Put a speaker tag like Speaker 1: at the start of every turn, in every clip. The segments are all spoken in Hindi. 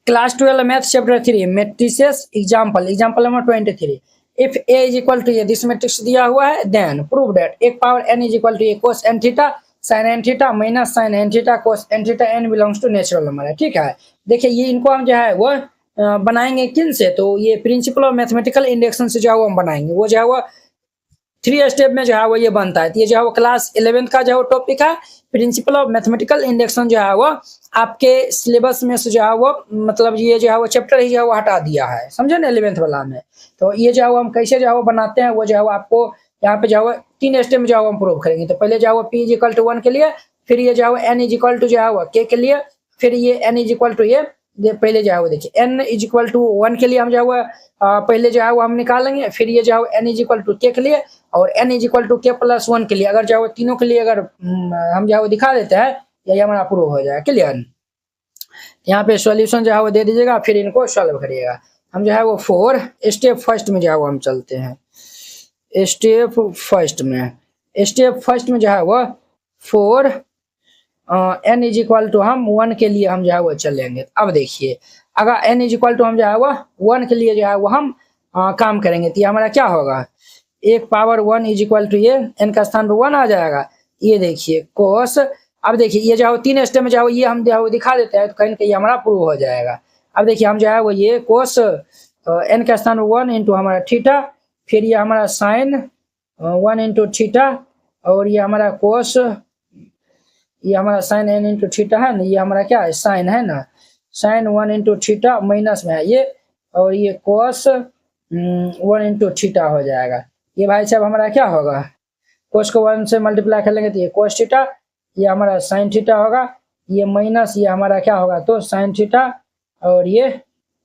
Speaker 1: Class 12 math chapter 3 matrices example number 23। If a is equal to ये दिस मैट्रिक्स दिया हुआ है, देन प्रूव दैट एक power n is equal to a cos n theta sine n theta minus sine n theta cos n theta n belongs to natural number है। ठीक है, देखिए ये इनको हम जो है वो बनाएंगे किन से, तो ये प्रिंसिपल ऑफ मैथमेटिकल इंडक्शन से जो है वो हम बनाएंगे। वो जो है वो 3 स्टेप में जो है वो ये बनता है। तो ये जो है वो क्लास 11 का जो है टॉपिक है, प्रिंसिपल ऑफ मैथमेटिकल इंडक्शन जो है वो आपके सिलेबस में से जो है वो मतलब ये जो है वो चैप्टर ही जो है वो हटा दिया है, समझे ना 11th वाला में। तो ये जो है वो हम कैसे जो है वो बनाते हैं, वो जो है वो आपको यहाँ पे जो है वो 3 स्टेप में जो है वो हम प्रूव करेंगे। तो पहले जो है वो p इज इक्वल टू 1 के लिए, फिर ये जो है वो n इज इक्वल टू जो है वो k के लिए, फिर ये n इज इक्वल टू ये पहले जो है वो देखिए n इज इक्वल टू 1 के लिए हम जो है वो पहले जो है वो हम निकालेंगे, फिर ये जो है वो n is equal to k के लिए और n is equal to k plus 1 के लिए। अगर जो है वो तीनों के लिए अगर हम जो है वो दिखा देते हैं, यही हमारा प्रूव हो जाएगा। क्लियर, यहाँ पे सॉल्यूशन जो है वो दे दीजिएगा, फिर इनको सॉल्व करिएगा। हम जो है वो 4 स्टेप फर्स्ट में जो है वो हम चलते हैं। स्टेप फर्स्ट में जो है वो 4 n इज इक्वल टू हम 1 के लिए हम जो है वो चलेंगे। अब देखिए अगर n इज इक्वल टू हम जो है वो 1 के लिए जो है वो हम काम करेंगे, तो ये हमारा क्या होगा, एक पावर 1 इज इक्वल टू ये n का स्थान पर 1 आ जाएगा। ये देखिए कोस, अब देखिए ये जो 3 स्टेप में जो ये हम जो है दिखा देते हैं, तो कहीं ना कहीं हमारा प्रूव हो जाएगा। अब देखिए हम जो है वो ये कोस n का स्थान पर 1 इंटू हमारा थीटा, फिर ये हमारा साइन 1 इंटू थीटा, और ये हमारा कोस, ये हमारा साइन n इंटू थीटा है ना, ये हमारा क्या है साइन है ना, साइन 1 इंटू थीटा माइनस में है ये, और ये कोस 1 इंटू थीटा हो जाएगा। ये भाई साहब हमारा क्या होगा, कोस को 1 से मल्टीप्लाई कर लेंगे तो ये कोस थीटा, ये हमारा साइन थीटा होगा, ये माइनस ये हमारा क्या होगा तो साइन थीटा, और ये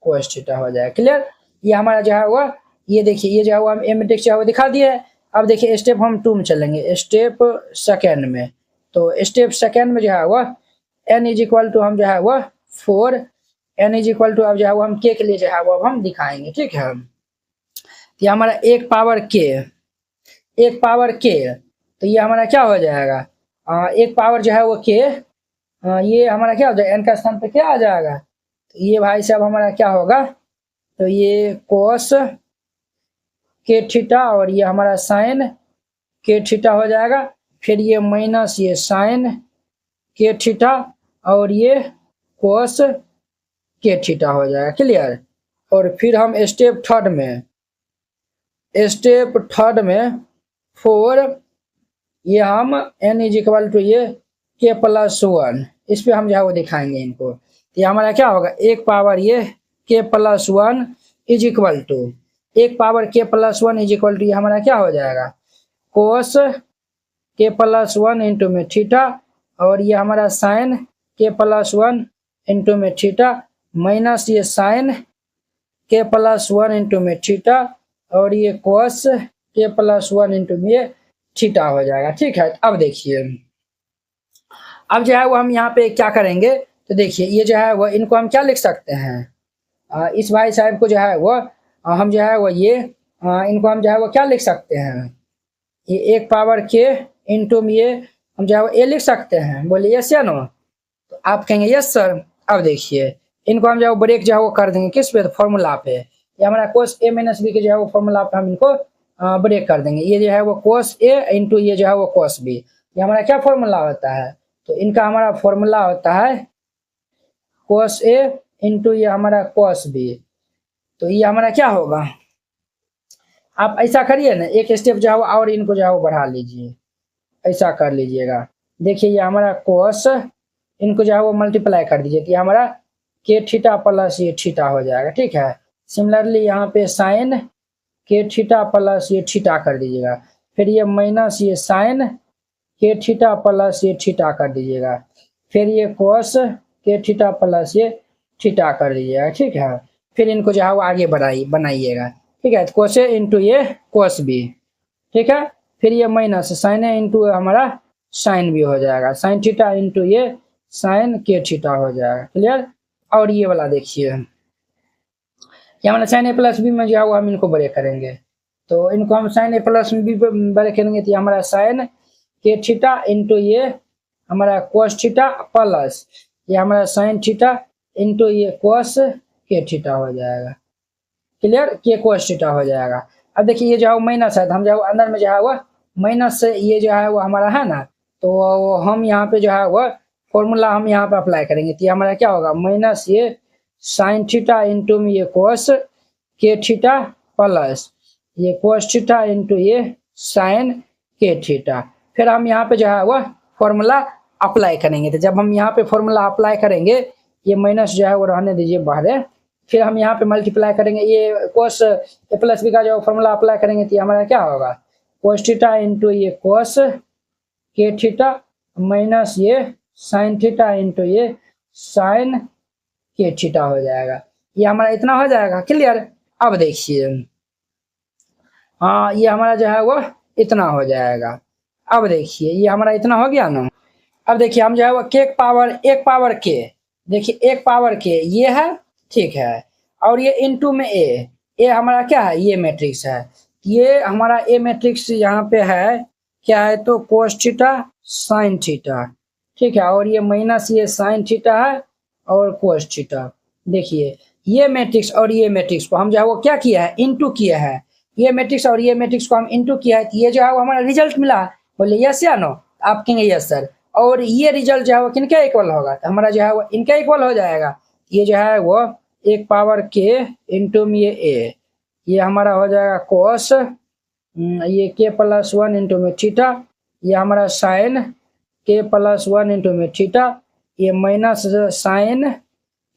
Speaker 1: कोस थीटा हो जाएगा। क्लियर, ये हमारा जो है वो ये देखिए ये जो है वो हम मैट्रिक्स जो है वो दिखा दिए है। अब देखिए स्टेप हम 2 में चलेंगे, स्टेप सेकेंड में। तो स्टेप सेकेंड में जो है वो n इज इक्वल टू हम जो है वो 4 n इज इक्वल टू अब जो है वो हम k के लिए जो है वो अब हम दिखाएंगे। ठीक है, ये हमारा एक पावर k, तो ये हमारा क्या हो जाएगा, एक पावर जो है वो k, ये हमारा क्या हो जाएगा n का स्थान पे क्या आ जाएगा, तो ये भाई साहब हमारा क्या होगा, तो ये कोस k थीटा और ये हमारा साइन k थीटा हो जाएगा, फिर ये माइनस ये साइन k थीटा और ये कोस k थीटा हो जाएगा। क्लियर, और फिर हम स्टेप थर्ड में 4 ये हम n इज इक्वल टू ये k प्लस 1, इस पे हम जो है वो दिखाएंगे इनको। तो ये हमारा क्या होगा, एक पावर ये k plus 1 is equal to एक पावर k plus 1 is equal to ये हमारा क्या हो जाएगा कोस k प्लस 1 इंटू में थीटा, और ये हमारा साइन k प्लस 1 इंटू में थीटा माइनस ये साइन k प्लस 1 इंटू में थीटा, और ये कोस k प्लस 1 इंटू में थीटा हो जाएगा। ठीक है, अब देखिए अब जो है वो हम यहाँ पे क्या करेंगे, तो देखिए ये जो है वो इनको हम क्या लिख सकते हैं, इस भाई साहब को जो है वो हम जो है वो ये इनको हम जो है वो क्या लिख सकते हैं, ये एक पावर k इंटू में ये हम जो है वो a लिख सकते हैं। बोलिए यस या नो, तो आप कहेंगे यस सर। अब देखिए इनको हम जो है ब्रेक जो है वो कर देंगे किस पे, तो फॉर्मूला पे, ये हमारा कोस a माइनस बी के जो है वो फॉर्मूला पे हम इनको ब्रेक कर देंगे। ये जो है वो कोस a इंटू ये जो है वो कोस b, ये हमारा क्या फॉर्मूला होता है, तो इनका हमारा फॉर्मूला होता है कोस a इंटू ये हमारा कोस b। तो ये हमारा क्या होगा, आप ऐसा करिए ना, एक स्टेप जो है और इनको जो है वो बढ़ा लीजिए, ऐसा कर लीजिएगा। देखिए ये हमारा कोस, इनको जो है वो मल्टीप्लाई कर दीजिए, तो ये हमारा k थीटा प्लस ये थीटा हो जाएगा। ठीक है, सिमिलरली यहाँ पे साइन k थीटा प्लस ये थीटा कर दीजिएगा, फिर ये माइनस ये साइन k थीटा प्लस ये थीटा कर दीजिएगा, फिर ये कोस k थीटा प्लस ये थीटा कर दीजिएगा। ठीक है, फिर इनको जो है वो आगे बनाइएगा। ठीक है, कोस ए इंटू ये कोस बी, ठीक है, फिर ये माइनस साइन ए इंटू हमारा साइन बी हो जाएगा, साइन थीटा इंटू ये साइन k थीटा हो जाएगा। क्लियर, और ये वाला देखिए ये हमारा साइन ए प्लस बी में जो है वो हम इनको बड़े करेंगे, तो इनको हम साइन ए प्लस बी पे बड़े करेंगे, तो हमारा साइन k थीटा इंटू ये हमारा कोस थीटा प्लस ये हमारा साइन थीटा इंटू ये कोस के थीटा हो जाएगा। क्लियर, के कोस थीटा हो जाएगा। अब देखिए ये जो है वो माइनस है, तो हम जो है अंदर में जो है वो माइनस से ये जो है वो हमारा है ना, तो हम यहाँ पे जो है वो फॉर्मूला हम यहाँ पे अप्लाई करेंगे, तो ये हमारा क्या होगा, माइनस ये साइन थीटा इंटू में ये कोस के थीटा प्लस ये कोस थीटा इंटू ये साइन के थीटा। फिर हम यहाँ पे जो है वो फॉर्मूला अप्लाई करेंगे। तो जब हम यहाँ पे फॉर्मूला अप्लाई करेंगे, ये माइनस जो है वो रहने दीजिए बाहर, फिर हम यहाँ पे मल्टीप्लाई करेंगे, ये कोस ए प्लस बी का जो फॉर्मूला अप्लाई करेंगे, तो हमारा क्या होगा, कोस थीटा इंटू ये कोस के थीटा माइनस ये साइन थीटा इंटू ये साइन के थीटा हो जाएगा। ये हमारा इतना हो जाएगा। क्लियर। अब देखिए हाँ, ये हमारा जो है वो इतना हो जाएगा। अब देखिए ये हमारा इतना हो गया ना। अब देखिए हम जो है वो के एक पावर के, देखिए एक पावर के ये है, ठीक है, और ये इनटू में ए हमारा क्या है, ये मैट्रिक्स है, ये हमारा ए मैट्रिक्स यहाँ पे है क्या है, तो कोस थीटा साइन थीटा, ठीक है, और ये माइनस ये साइन थीटा है और कोस थीटा। देखिए ये मैट्रिक्स और ये मैट्रिक्स को हम जो है वो क्या किया है, इनटू किया है, ये मैट्रिक्स और ये मैट्रिक्स को हम इनटू किया है, तो ये जो है वो हमारा रिजल्ट मिला। बोले यस या नो, आप कहेंगे यस सर। और ये रिजल्ट जो है वो किनका इक्वल होगा, तो हमारा जो है वो इनका इक्वल हो जाएगा। ये जो है वो एक पावर के इंटू में ये ए, ये हमारा हो जाएगा कोस ये के प्लस वन इंटू में थीटा, ये हमारा साइन के प्लस वन इंटू में थीटा, ये माइनस साइन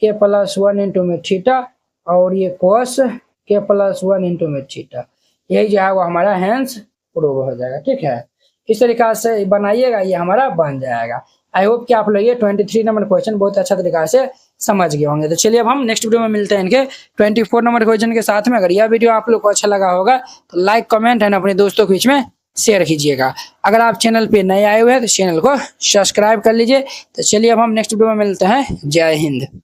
Speaker 1: के प्लस वन इंटू में थीटा, और ये कोस के प्लस वन इंटू में थीटा। यही जो है वो हमारा हैंस प्रूव हो जाएगा। ठीक है, इस तरीका से बनाइएगा, ये हमारा बन जाएगा। आई होप कि आप लोग ये 23 नंबर क्वेश्चन बहुत अच्छा तरीका से समझ गए होंगे। तो चलिए अब हम नेक्स्ट वीडियो में मिलते हैं इनके 24 नंबर क्वेश्चन के साथ में। अगर यह वीडियो आप लोग को अच्छा लगा होगा तो लाइक कमेंट एंड अपने दोस्तों के बीच में शेयर कीजिएगा। अगर आप चैनल पे नए आए हुए हैं तो चैनल को सब्सक्राइब कर लीजिए। तो चलिए अब हम नेक्स्ट वीडियो में मिलते हैं। जय हिंद।